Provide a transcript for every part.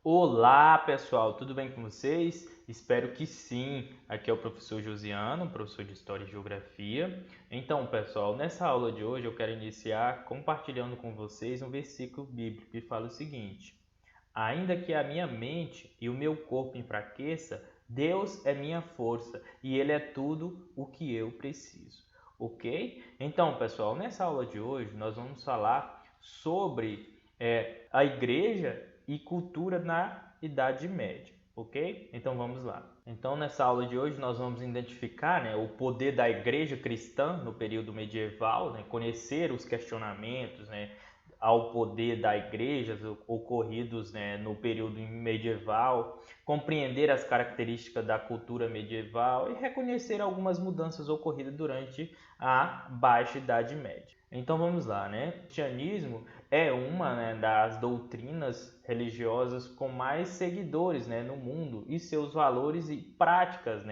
Olá, pessoal, tudo bem com vocês? Espero que sim. Aqui é o professor Josiano, professor de História e Geografia. Então, pessoal, nessa aula de hoje eu quero iniciar compartilhando com vocês um versículo bíblico que fala o seguinte: Ainda que a minha mente e o meu corpo enfraqueça, Deus é minha força e Ele é tudo o que eu preciso. Ok? Então, pessoal, nessa aula de hoje nós vamos falar sobre a igreja e cultura na Idade Média. Ok? Então vamos lá. Então, nessa aula de hoje nós vamos identificar, o poder da igreja cristã no período medieval, conhecer os questionamentos, ao poder da igreja ocorridos, no período medieval, compreender as características da cultura medieval e reconhecer algumas mudanças ocorridas durante a Baixa Idade Média. Então vamos lá, O cristianismo é uma, das doutrinas religiosas com mais seguidores, no mundo, e seus valores e práticas,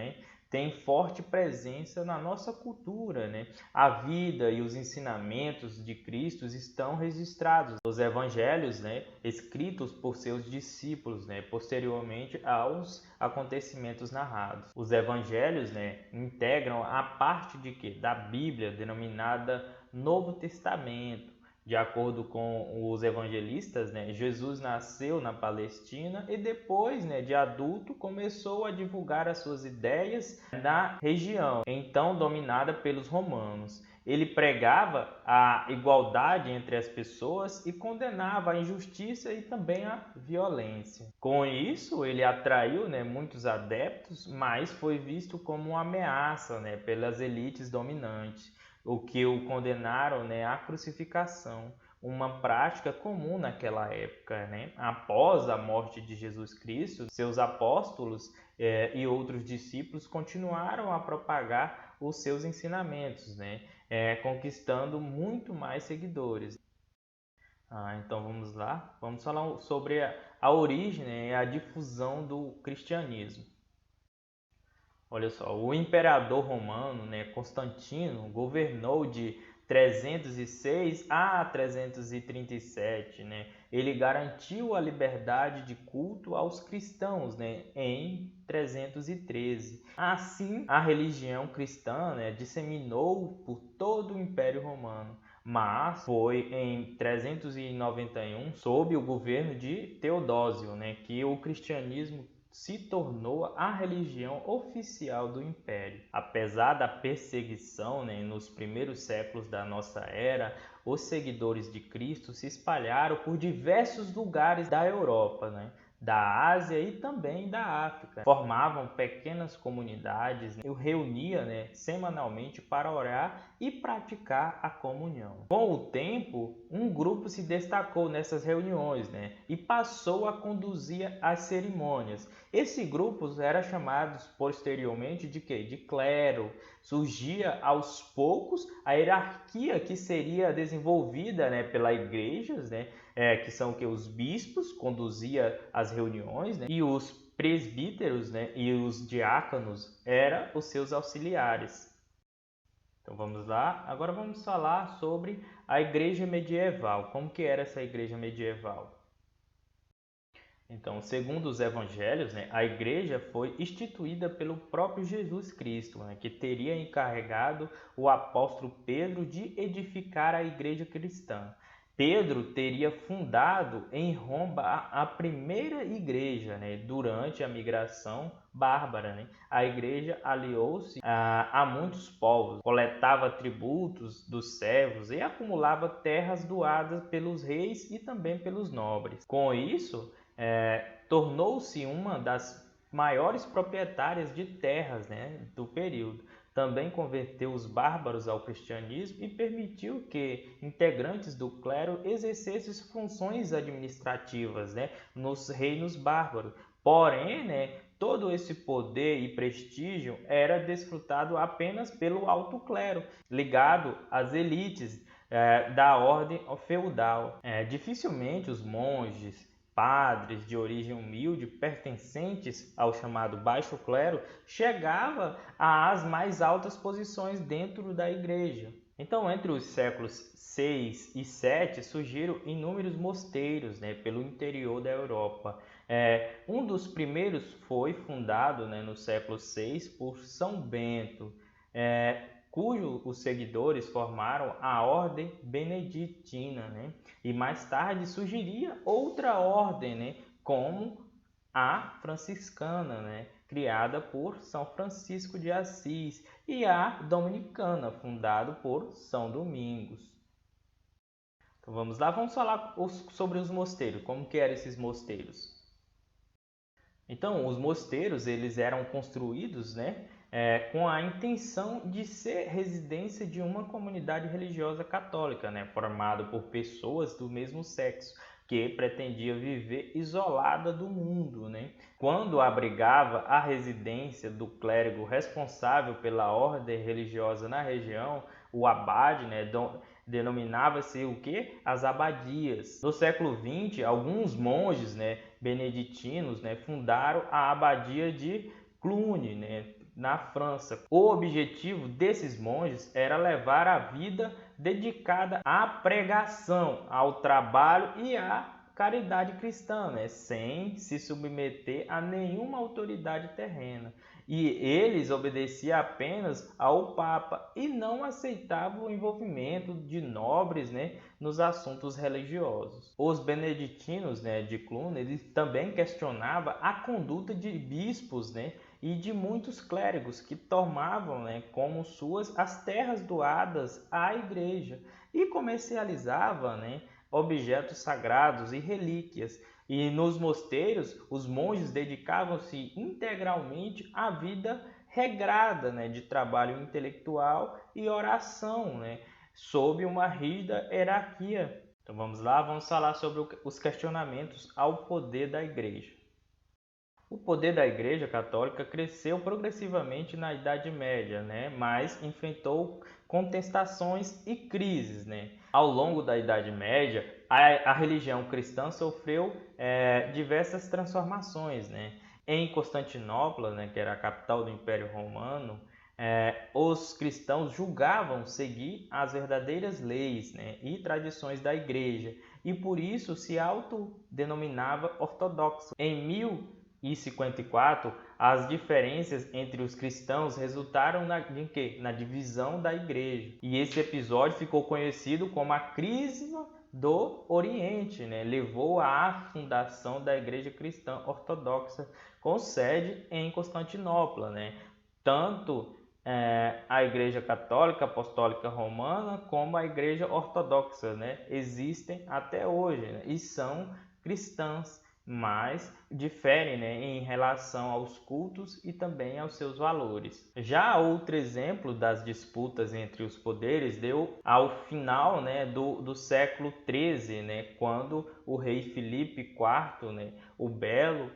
tem forte presença na nossa cultura, A vida e os ensinamentos de Cristo estão registrados nos evangelhos, escritos por seus discípulos, posteriormente aos acontecimentos narrados. Os evangelhos, integram a parte de quê? Da Bíblia, denominada Novo Testamento. De acordo com os evangelistas, Jesus nasceu na Palestina e depois, de adulto, começou a divulgar as suas ideias na região, então dominada pelos romanos. Ele pregava a igualdade entre as pessoas e condenava a injustiça e também a violência. Com isso, ele atraiu, muitos adeptos, mas foi visto como uma ameaça, pelas elites dominantes, o que o condenaram, à crucificação, uma prática comum naquela época, Após a morte de Jesus Cristo, seus apóstolos e outros discípulos continuaram a propagar os seus ensinamentos, conquistando muito mais seguidores. Então vamos lá, vamos falar sobre a origem e a difusão do cristianismo. Olha só, o imperador romano, Constantino, governou de 306 a 337, Ele garantiu a liberdade de culto aos cristãos, em 313. Assim, a religião cristã, disseminou por todo o Império Romano. Mas foi em 391, sob o governo de Teodósio, que o cristianismo se tornou a religião oficial do Império. Apesar da perseguição, nos primeiros séculos da nossa era, os seguidores de Cristo se espalharam por diversos lugares da Europa, da Ásia e também da África. Formavam pequenas comunidades e reunia, semanalmente para orar e praticar a comunhão. Com o tempo, um grupo se destacou nessas reuniões, e passou a conduzir as cerimônias. Esse grupo era chamado posteriormente de quê? De clero. Surgia aos poucos a hierarquia que seria desenvolvida, pela igrejas, que são que os bispos conduzia as reuniões, e os presbíteros, e os diáconos eram os seus auxiliares. Então vamos lá, agora vamos falar sobre a igreja medieval. Como que era essa igreja medieval? Então, segundo os evangelhos, a igreja foi instituída pelo próprio Jesus Cristo, que teria encarregado o apóstolo Pedro de edificar a igreja cristã. Pedro teria fundado em Roma a primeira igreja, durante a migração bárbara. A igreja aliou-se a muitos povos, coletava tributos dos servos e acumulava terras doadas pelos reis e também pelos nobres. Com isso, tornou-se uma das maiores proprietárias de terras, do período. Também converteu os bárbaros ao cristianismo e permitiu que integrantes do clero exercessem funções administrativas, nos reinos bárbaros. Porém, todo esse poder e prestígio era desfrutado apenas pelo alto clero, ligado às elites da ordem feudal. Dificilmente os monges, padres de origem humilde, pertencentes ao chamado baixo clero, chegava às mais altas posições dentro da igreja. Então, entre os séculos 6 e 7 surgiram inúmeros mosteiros, né, pelo interior da Europa. Um dos primeiros foi fundado, né, no século 6 por São Bento, cujo os seguidores formaram a Ordem Beneditina, né? E mais tarde surgiria outra ordem, né, como a franciscana, né, criada por São Francisco de Assis, e a dominicana, fundada por São Domingos. Então vamos lá, vamos falar sobre os mosteiros, como que eram esses mosteiros. Então, os mosteiros eles eram construídos, né, com a intenção de ser residência de uma comunidade religiosa católica, né, formada por pessoas do mesmo sexo, que pretendia viver isolada do mundo, né? Quando abrigava a residência do clérigo responsável pela ordem religiosa na região, o abade, né, denominava-se o que? As abadias. No século XX, alguns monges, né, beneditinos, né, fundaram a abadia de Cluny, né, na França. O objetivo desses monges era levar a vida dedicada à pregação, ao trabalho e à caridade cristã, né, sem se submeter a nenhuma autoridade terrena. E eles obedeciam apenas ao Papa e não aceitavam o envolvimento de nobres, né, nos assuntos religiosos. Os beneditinos, né, de Cluny, eles também questionavam a conduta de bispos, né, e de muitos clérigos que tomavam, né, como suas as terras doadas à igreja e comercializavam, né, objetos sagrados e relíquias. E nos mosteiros, os monges dedicavam-se integralmente à vida regrada, né, de trabalho intelectual e oração, né, sob uma rígida hierarquia. Então vamos lá, vamos falar sobre os questionamentos ao poder da Igreja. O poder da Igreja Católica cresceu progressivamente na Idade Média, né? Mas enfrentou contestações e crises, né? Ao longo da Idade Média, a religião cristã sofreu diversas transformações, né? Em Constantinopla, né, que era a capital do Império Romano, os cristãos julgavam seguir as verdadeiras leis, né, e tradições da Igreja, e por isso se autodenominava ortodoxo. Em 1054, as diferenças entre os cristãos resultaram na divisão da igreja. E esse episódio ficou conhecido como a crise do Oriente, né? Levou à fundação da Igreja Cristã Ortodoxa com sede em Constantinopla, né? Tanto a Igreja Católica Apostólica Romana como a Igreja Ortodoxa, né, existem até hoje, né, e são cristãs, mas diferem, né, em relação aos cultos e também aos seus valores. Já outro exemplo das disputas entre os poderes deu ao final, né, do século XIII, né, quando o rei Filipe IV, né, o Belo,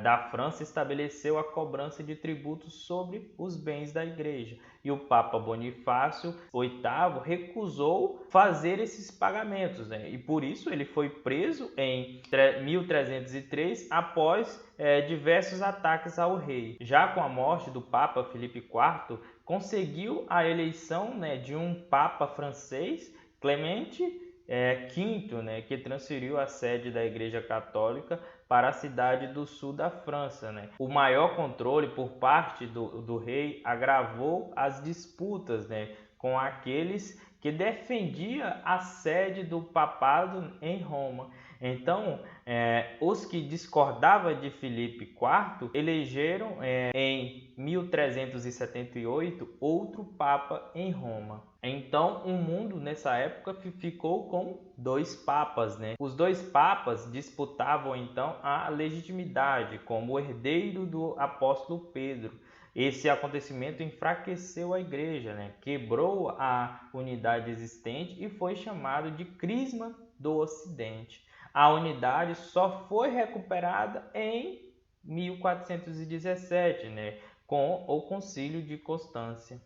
da França estabeleceu a cobrança de tributos sobre os bens da igreja. E o Papa Bonifácio VIII recusou fazer esses pagamentos, né? E por isso ele foi preso em 1303 após diversos ataques ao rei. Já com a morte do Papa Filipe IV, conseguiu a eleição, né, de um Papa francês, Clemente V, né, que transferiu a sede da Igreja Católica para a cidade do sul da França, né? O maior controle por parte do rei agravou as disputas, né, com aqueles que defendia a sede do papado em Roma. Então, os que discordavam de Filipe IV elegeram em 1378 outro papa em Roma. Então, o mundo nessa época ficou com dois papas, né? Os dois papas disputavam então a legitimidade como herdeiro do apóstolo Pedro. Esse acontecimento enfraqueceu a igreja, né? Quebrou a unidade existente e foi chamado de Crisma do Ocidente. A unidade só foi recuperada em 1417, né? Com o Concílio de Constância.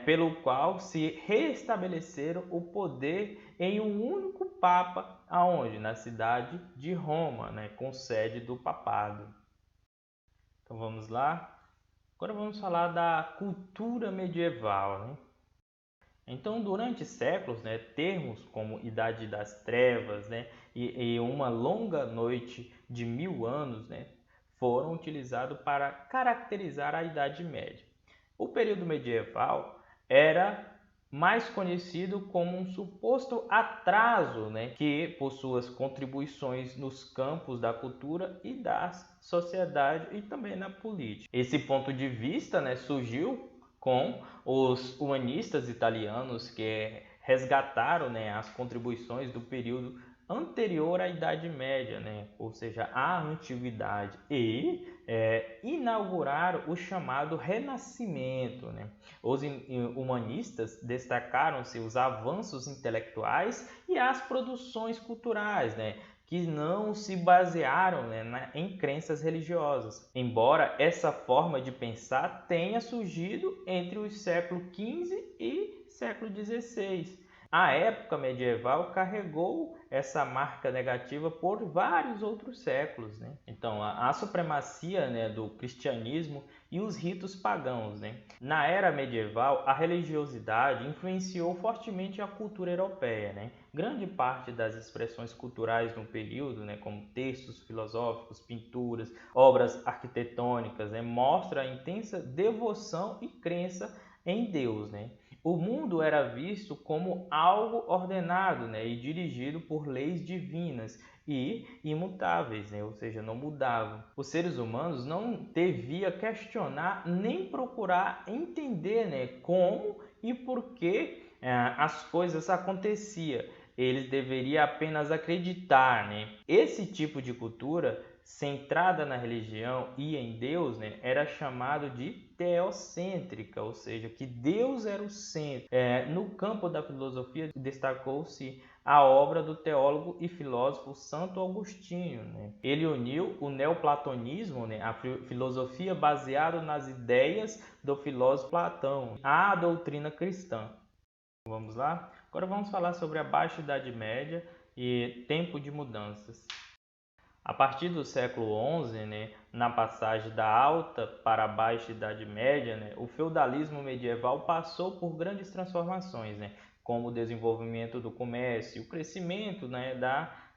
Pelo qual se restabeleceram o poder em um único Papa, aonde? Na cidade de Roma, né, com sede do papado. Então vamos lá. Agora vamos falar da cultura medieval, né? Então, durante séculos, né, termos como Idade das Trevas, né, e uma longa noite de 1000 anos, né, foram utilizados para caracterizar a Idade Média. O período medieval era mais conhecido como um suposto atraso, né, que por suas contribuições nos campos da cultura e da sociedade e também na política. Esse ponto de vista, né, surgiu com os humanistas italianos que resgataram, né, as contribuições do período anterior à Idade Média, né, ou seja, à Antiguidade, e inauguraram o chamado Renascimento, né. Os humanistas destacaram-se os avanços intelectuais e as produções culturais, né, que não se basearam, né, em crenças religiosas, embora essa forma de pensar tenha surgido entre os séculos XV e século XVI. A época medieval carregou essa marca negativa por vários outros séculos, né? Então, a supremacia, né, do cristianismo e os ritos pagãos, né? Na era medieval, a religiosidade influenciou fortemente a cultura europeia, né? Grande parte das expressões culturais no período, né, como textos filosóficos, pinturas, obras arquitetônicas, né, mostra a intensa devoção e crença em Deus, né? O mundo era visto como algo ordenado, né, e dirigido por leis divinas e imutáveis, né, ou seja, não mudavam. Os seres humanos não deviam questionar nem procurar entender, né, como e por que as coisas aconteciam. Eles deveriam apenas acreditar, né? Esse tipo de cultura centrada na religião e em Deus, né, era chamado de teocêntrica, ou seja, que Deus era o centro. No campo da filosofia destacou-se a obra do teólogo e filósofo Santo Agostinho, né? Ele uniu o neoplatonismo, né, a filosofia baseada nas ideias do filósofo Platão, à doutrina cristã. Vamos lá? Agora vamos falar sobre a Baixa Idade Média e tempo de mudanças. A partir do século XI, né, na passagem da Alta para a Baixa Idade Média, né, o feudalismo medieval passou por grandes transformações, né, como o desenvolvimento do comércio, o crescimento, né,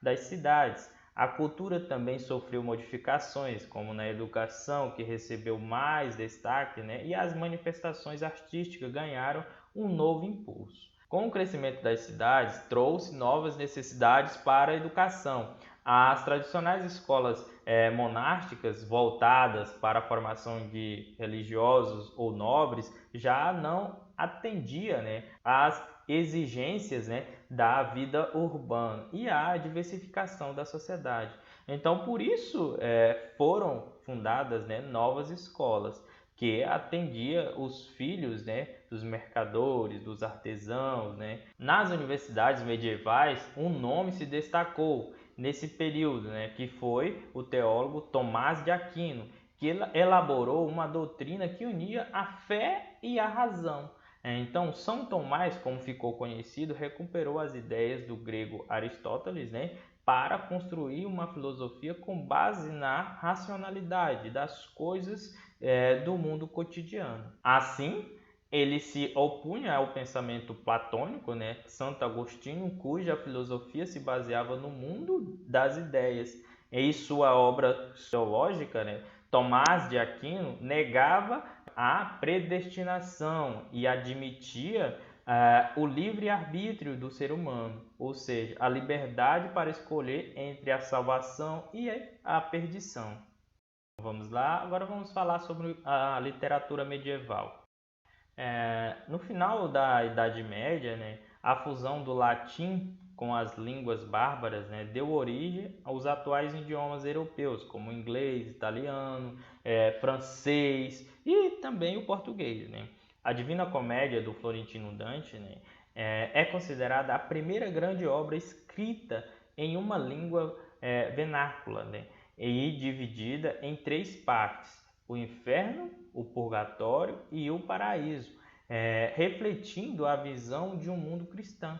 das cidades. A cultura também sofreu modificações, como na educação, que recebeu mais destaque, né, e as manifestações artísticas ganharam um novo impulso. Com o crescimento das cidades, trouxe novas necessidades para a educação. As tradicionais escolas monásticas voltadas para a formação de religiosos ou nobres já não atendia, né, às exigências, né, da vida urbana e à diversificação da sociedade. Então, por isso, foram fundadas, né, novas escolas que atendia os filhos, né, dos mercadores, dos artesãos, né. Nas universidades medievais, um nome se destacou nesse período, né, que foi o teólogo Tomás de Aquino, que elaborou uma doutrina que unia a fé e a razão. Então, São Tomás, como ficou conhecido, recuperou as ideias do grego Aristóteles, né, para construir uma filosofia com base na racionalidade das coisas do mundo cotidiano. Assim, ele se opunha ao pensamento platônico, né? Santo Agostinho, cuja filosofia se baseava no mundo das ideias. Em sua obra teológica, né, Tomás de Aquino negava a predestinação e admitia o livre-arbítrio do ser humano, ou seja, a liberdade para escolher entre a salvação e a perdição. Vamos lá, agora vamos falar sobre a literatura medieval. No final da Idade Média, né, a fusão do latim com as línguas bárbaras, né, deu origem aos atuais idiomas europeus, como o inglês, italiano, francês e também o português, né? A Divina Comédia do Florentino Dante, né, é considerada a primeira grande obra escrita em uma língua vernácula, né, e dividida em 3 partes: o inferno, o purgatório e o paraíso, refletindo a visão de um mundo cristão.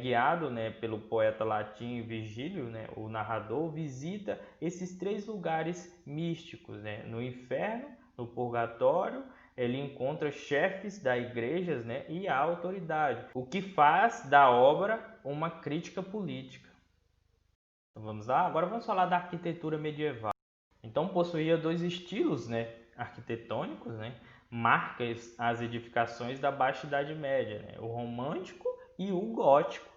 Guiado, né, pelo poeta latino Virgílio, né, o narrador visita esses 3 lugares místicos, né, no inferno, no purgatório ele encontra chefes da igrejas, né, e a autoridade, o que faz da obra uma crítica política. Então, vamos lá? Agora vamos falar da arquitetura medieval. Então possuía dois estilos, né, arquitetônicos, né, marcas as edificações da Baixa Idade Média, né, o romântico e o gótico.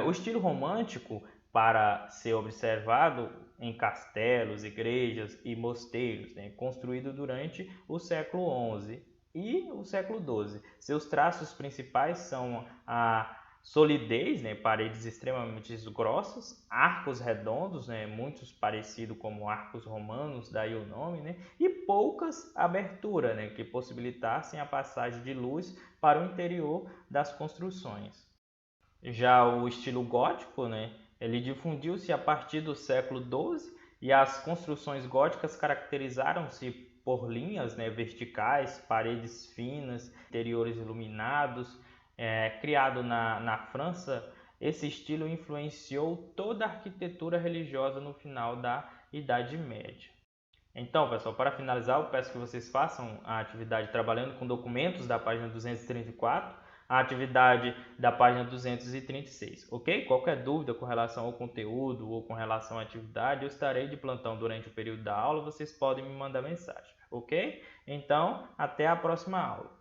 O estilo romântico, para ser observado em castelos, igrejas e mosteiros, né, construído durante o século XI e o século XII. Seus traços principais são a solidez, né, paredes extremamente grossas, arcos redondos, né, muitos parecidos como arcos romanos, daí o nome, né, e poucas aberturas, né, que possibilitassem a passagem de luz para o interior das construções. Já o estilo gótico, né, ele difundiu-se a partir do século XII e as construções góticas caracterizaram-se por linhas, né, verticais, paredes finas, interiores iluminados. Criado na França, esse estilo influenciou toda a arquitetura religiosa no final da Idade Média. Então, pessoal, para finalizar, eu peço que vocês façam a atividade trabalhando com documentos da página 234, a atividade da página 236, ok? Qualquer dúvida com relação ao conteúdo ou com relação à atividade, eu estarei de plantão durante o período da aula, vocês podem me mandar mensagem, ok? Então, até a próxima aula.